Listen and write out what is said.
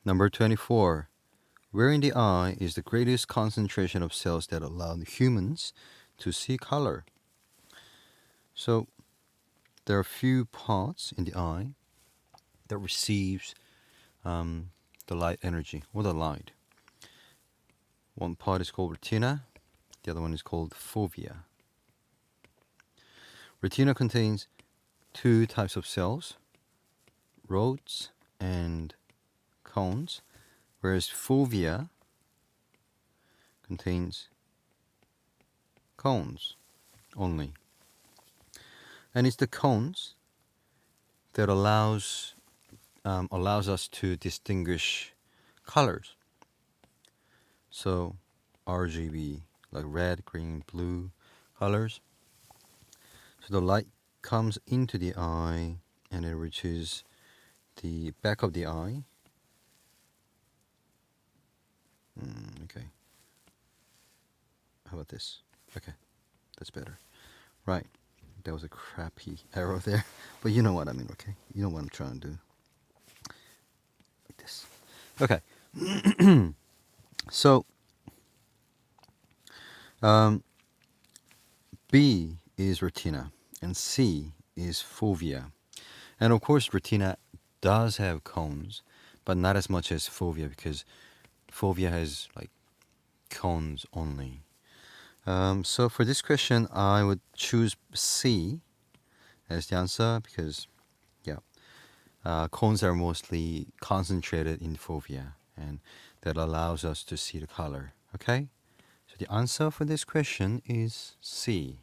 Number 24. Where in the eye is the greatest concentration of cells that allow humans to see color? So there are a few parts in the eye that receives the light energy or the light. One part is called retina, the other one is called fovea. Retina contains two types of cells, rods and cones, whereas fovea contains cones only. And it's the cones that allows us to distinguish colors. So RGB, like red, green, blue colors. So the light comes into the eye and it reaches the back of the eye. Okay. How about this? Okay, that's better. Right. That was a crappy arrow there. But you know what I mean, okay? You know what I'm trying to do. Like this. Okay. So, B is retina and C is fovea. And of course, retina does have cones, but not as much as fovea because fovea has like cones only. So for this question, I would choose C as the answer because, yeah, cones are mostly concentrated in fovea, and that allows us to see the color. Okay, so the answer for this question is C.